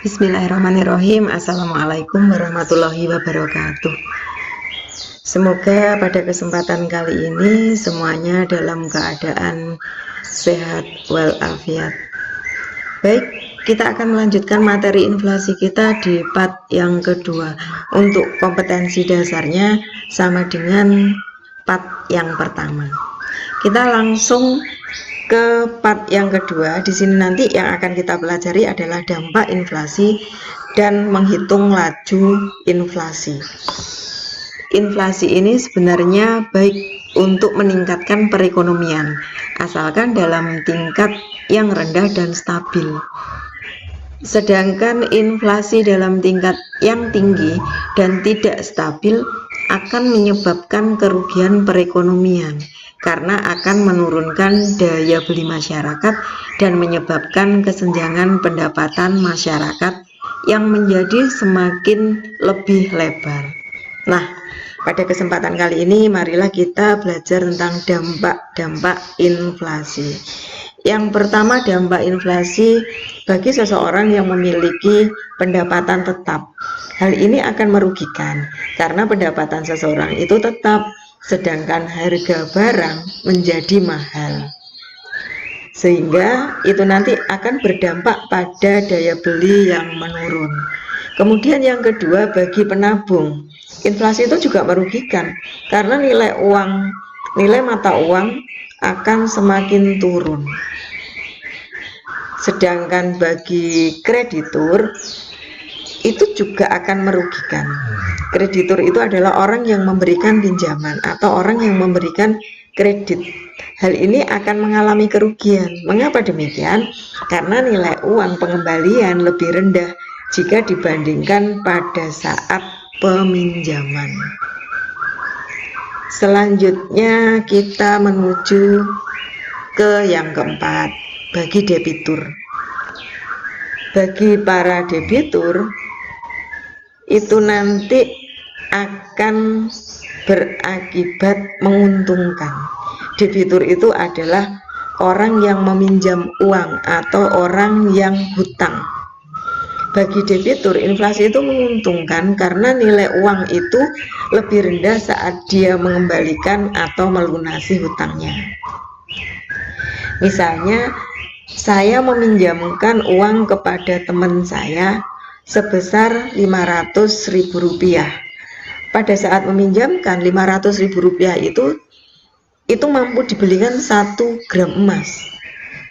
Bismillahirrahmanirrahim. Assalamualaikum warahmatullahi wabarakatuh. Semoga pada kesempatan kali ini semuanya dalam keadaan sehat walafiat. Baik, kita akan melanjutkan materi inflasi kita di part yang kedua. Untuk kompetensi dasarnya sama dengan part yang pertama. Kita langsung ke part yang kedua. Di sini nanti yang akan kita pelajari adalah dampak inflasi dan menghitung laju inflasi. Inflasi ini sebenarnya baik untuk meningkatkan perekonomian, asalkan dalam tingkat yang rendah dan stabil. Sedangkan inflasi dalam tingkat yang tinggi dan tidak stabil akan menyebabkan kerugian perekonomian, karena akan menurunkan daya beli masyarakat dan menyebabkan kesenjangan pendapatan masyarakat yang menjadi semakin lebih lebar. Nah, pada kesempatan kali ini marilah kita belajar tentang dampak inflasi. Yang pertama, dampak inflasi bagi seseorang yang memiliki pendapatan tetap. Hal ini akan merugikan karena pendapatan seseorang itu tetap, sedangkan harga barang menjadi mahal, sehingga itu nanti akan berdampak pada daya beli yang menurun. Kemudian yang kedua, bagi penabung, inflasi itu juga merugikan karena nilai mata uang akan semakin turun. Sedangkan bagi kreditur itu juga akan merugikan. Kreditur itu adalah orang yang memberikan pinjaman atau orang yang memberikan kredit. Hal ini akan mengalami kerugian. Mengapa demikian? Karena nilai uang pengembalian lebih rendah jika dibandingkan pada saat peminjaman. Selanjutnya kita menuju ke yang keempat, bagi debitur. Bagi para debitur itu nanti akan berakibat menguntungkan. Debitur itu adalah orang yang meminjam uang atau orang yang hutang. Bagi debitur, inflasi itu menguntungkan karena nilai uang itu lebih rendah saat dia mengembalikan atau melunasi hutangnya. Misalnya, saya meminjamkan uang kepada teman saya sebesar Rp500.000. Pada saat meminjamkan Rp500.000 itu mampu dibelikan 1 gram emas.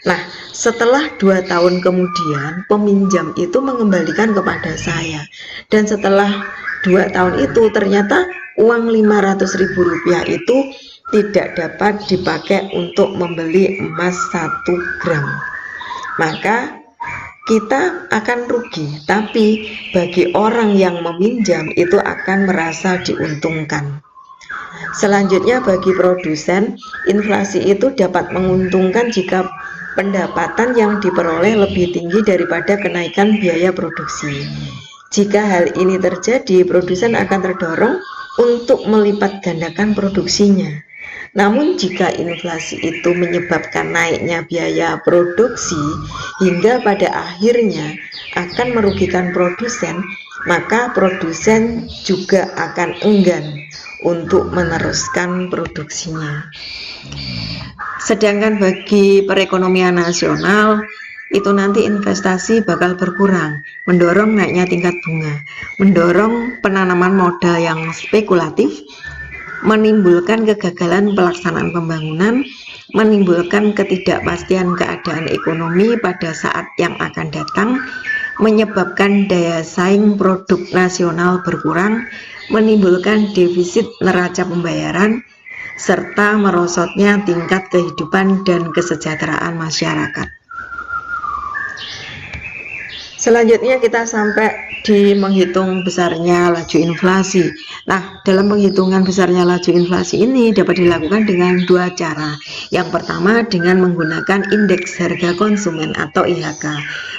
Nah, setelah 2 tahun kemudian peminjam itu mengembalikan kepada saya, dan setelah 2 tahun itu ternyata uang Rp500.000 itu tidak dapat dipakai untuk membeli emas 1 gram. Maka kita akan rugi, tapi bagi orang yang meminjam itu akan merasa diuntungkan. Selanjutnya, bagi produsen, inflasi itu dapat menguntungkan jika pendapatan yang diperoleh lebih tinggi daripada kenaikan biaya produksi. Jika hal ini terjadi, produsen akan terdorong untuk melipat gandakan produksinya. Namun jika inflasi itu menyebabkan naiknya biaya produksi hingga pada akhirnya akan merugikan produsen, maka produsen juga akan enggan untuk meneruskan produksinya. Sedangkan bagi perekonomian nasional itu nanti investasi bakal berkurang, mendorong naiknya tingkat bunga, mendorong penanaman modal yang spekulatif, menimbulkan kegagalan pelaksanaan pembangunan, menimbulkan ketidakpastian keadaan ekonomi pada saat yang akan datang, menyebabkan daya saing produk nasional berkurang, menimbulkan defisit neraca pembayaran, serta merosotnya tingkat kehidupan dan kesejahteraan masyarakat. Selanjutnya kita sampai di menghitung besarnya laju inflasi. Nah, dalam penghitungan besarnya laju inflasi ini dapat dilakukan dengan 2 cara. Yang pertama dengan menggunakan indeks harga konsumen atau IHK.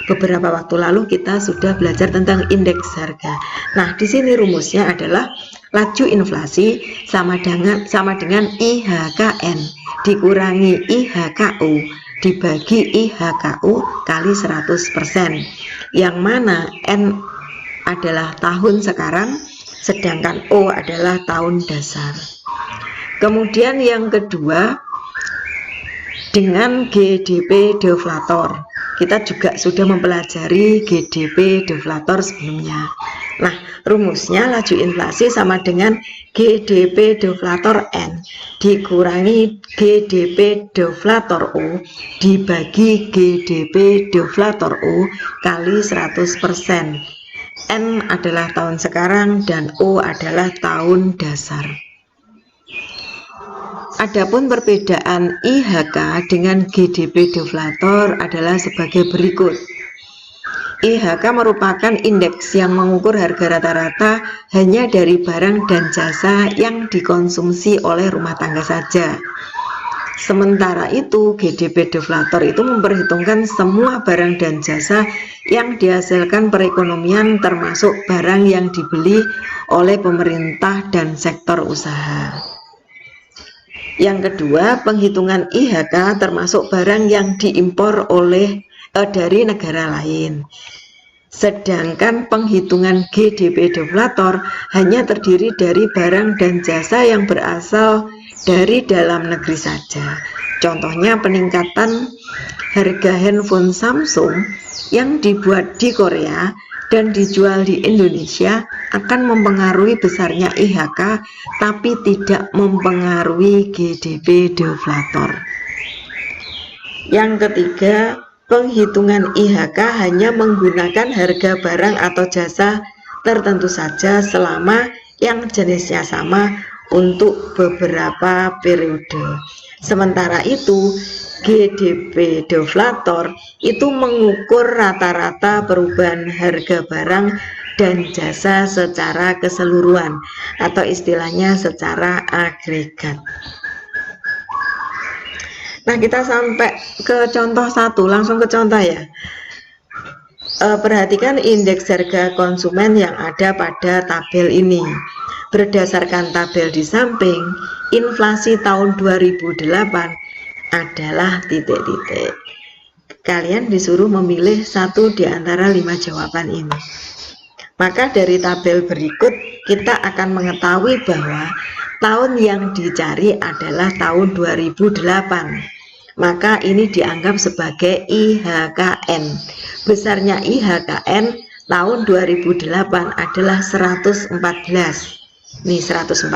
Beberapa waktu lalu kita sudah belajar tentang indeks harga. Nah, di sini rumusnya adalah laju inflasi sama dengan IHKN dikurangi IHKU dibagi IHKU kali 100%. yang mana N adalah tahun sekarang, sedangkan O adalah tahun dasar. Kemudian yang kedua, dengan GDP deflator. Kita juga sudah mempelajari GDP deflator sebelumnya. Nah, rumusnya laju inflasi sama dengan GDP deflator N dikurangi GDP deflator O dibagi GDP deflator O kali 100%. N adalah tahun sekarang dan O adalah tahun dasar. Adapun perbedaan IHK dengan GDP deflator adalah sebagai berikut. IHK merupakan indeks yang mengukur harga rata-rata hanya dari barang dan jasa yang dikonsumsi oleh rumah tangga saja. Sementara itu, GDP deflator itu memperhitungkan semua barang dan jasa yang dihasilkan perekonomian, termasuk barang yang dibeli oleh pemerintah dan sektor usaha. Yang kedua, penghitungan IHK termasuk barang yang diimpor dari negara lain. Sedangkan penghitungan GDP deflator hanya terdiri dari barang dan jasa yang berasal dari dalam negeri saja. Contohnya peningkatan harga handphone Samsung yang dibuat di Korea dan dijual di Indonesia akan mempengaruhi besarnya IHK, tapi tidak mempengaruhi GDP deflator. Yang ketiga, penghitungan IHK hanya menggunakan harga barang atau jasa tertentu saja selama yang jenisnya sama untuk beberapa periode. Sementara itu, GDP deflator itu mengukur rata-rata perubahan harga barang dan jasa secara keseluruhan atau istilahnya secara agregat. Nah, kita sampai ke contoh satu, langsung ke contoh ya. Perhatikan indeks harga konsumen yang ada pada tabel ini. Berdasarkan tabel di samping, inflasi tahun 2008 adalah titik-titik. Kalian disuruh memilih satu di antara 5 jawaban ini. Maka dari tabel berikut kita akan mengetahui bahwa tahun yang dicari adalah tahun 2008. Maka ini dianggap sebagai IHKN. Besarnya IHKN tahun 2008 adalah 114. Nih 114.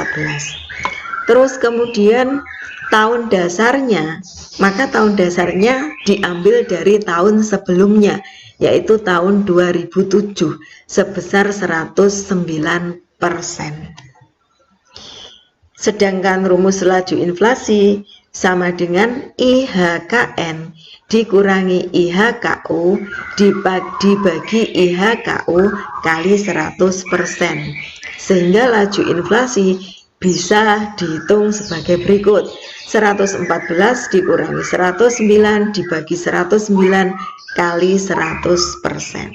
Terus kemudian tahun dasarnya, maka tahun dasarnya diambil dari tahun sebelumnya, yaitu tahun 2007 sebesar 109%. Sedangkan rumus laju inflasi sama dengan IHKN dikurangi IHKO dibagi IHKO kali 100%. Sehingga laju inflasi bisa dihitung sebagai berikut. 114 dikurangi 109 dibagi 109 kali 100%.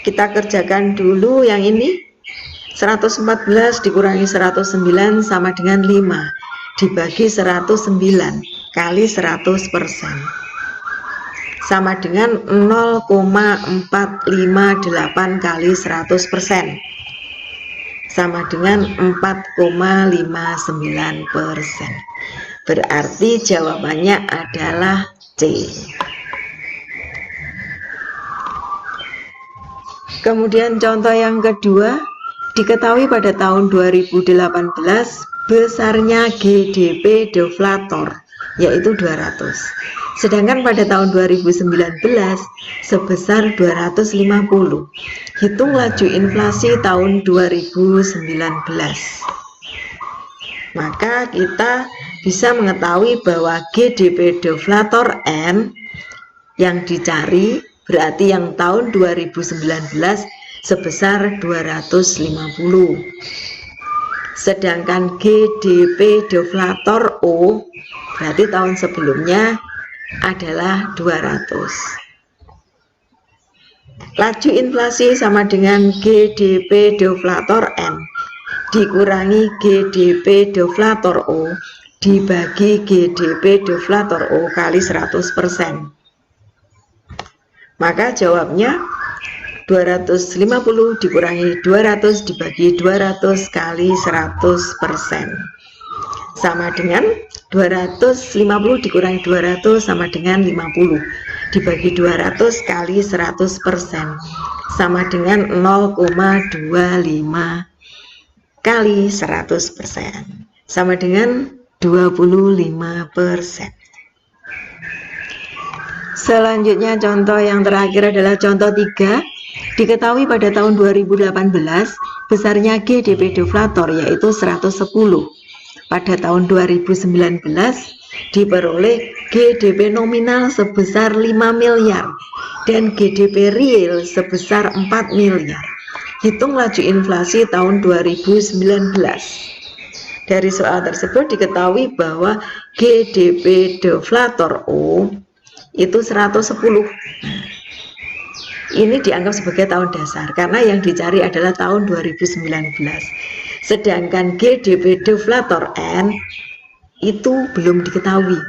Kita kerjakan dulu yang ini. 114 dikurangi 109 sama dengan 5 dibagi 109 kali 100% sama dengan 0,458 kali 100% sama dengan 4,59%. Berarti jawabannya adalah C. Kemudian contoh yang kedua, diketahui pada tahun 2018 besarnya GDP deflator yaitu 200. Sedangkan pada tahun 2019 sebesar 250. Hitung laju inflasi tahun 2019. Maka kita bisa mengetahui bahwa GDP deflator N yang dicari berarti yang tahun 2019 sebesar 250. Sedangkan GDP deflator O berarti tahun sebelumnya adalah 200. Laju inflasi sama dengan GDP deflator N dikurangi GDP deflator O dibagi GDP deflator O kali 100%. Maka jawabnya 250 dikurangi 200 dibagi 200 kali 100%. Sama dengan 250 dikurangi 200 sama dengan 50 dibagi 200 kali 100%. Sama dengan 0,25 kali 100%. Sama dengan 25%. Selanjutnya contoh yang terakhir adalah contoh 3. Diketahui pada tahun 2018 besarnya GDP deflator yaitu 110. Pada tahun 2019 diperoleh GDP nominal sebesar 5 miliar dan GDP real sebesar 4 miliar. Hitung laju inflasi tahun 2019. Dari soal tersebut diketahui bahwa GDP deflator O itu 110. Ini dianggap sebagai tahun dasar karena yang dicari adalah tahun 2019. Sedangkan GDP deflator N itu belum diketahui.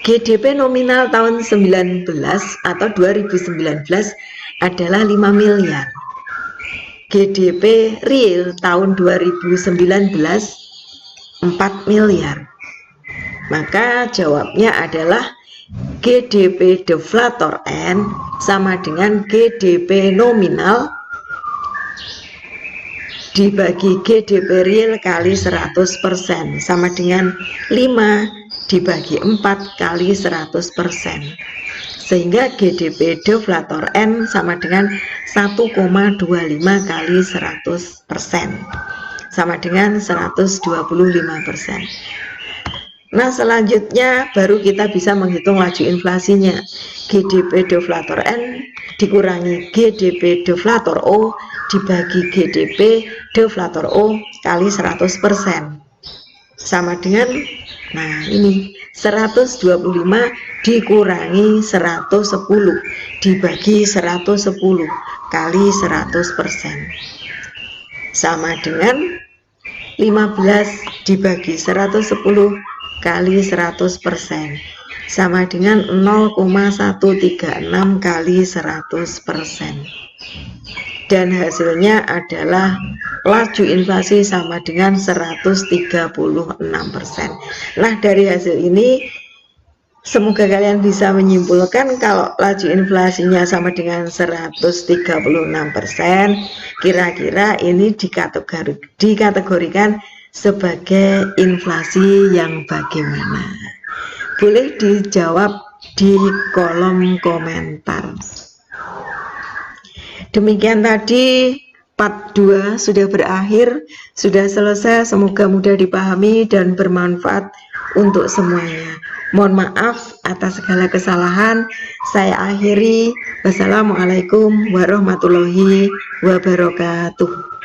GDP nominal tahun 19 atau 2019 adalah 5 miliar. GDP real tahun 2019 4 miliar. Maka jawabnya adalah GDP deflator N sama dengan GDP nominal dibagi GDP real kali 100% sama dengan 5 dibagi 4 kali 100%. Sehingga GDP deflator N sama dengan 1,25 kali 100% sama dengan 125%. Nah, selanjutnya baru kita bisa menghitung laju inflasinya. GDP deflator N dikurangi GDP deflator O dibagi GDP deflator O kali 100% sama dengan, nah ini 125 dikurangi 110 dibagi 110 kali 100% sama dengan 15 dibagi 110 kali 100% sama dengan 0,136 kali 100%. Dan hasilnya adalah laju inflasi sama dengan 136%. Nah, dari hasil ini semoga kalian bisa menyimpulkan kalau laju inflasinya sama dengan 136%, kira-kira ini dikategorikan sebagai inflasi yang bagaimana? Boleh dijawab di kolom komentar. Demikian tadi part 2 sudah berakhir, sudah selesai, semoga mudah dipahami dan bermanfaat untuk semuanya. Mohon maaf atas segala kesalahan, saya akhiri. Wassalamualaikum warahmatullahi wabarakatuh.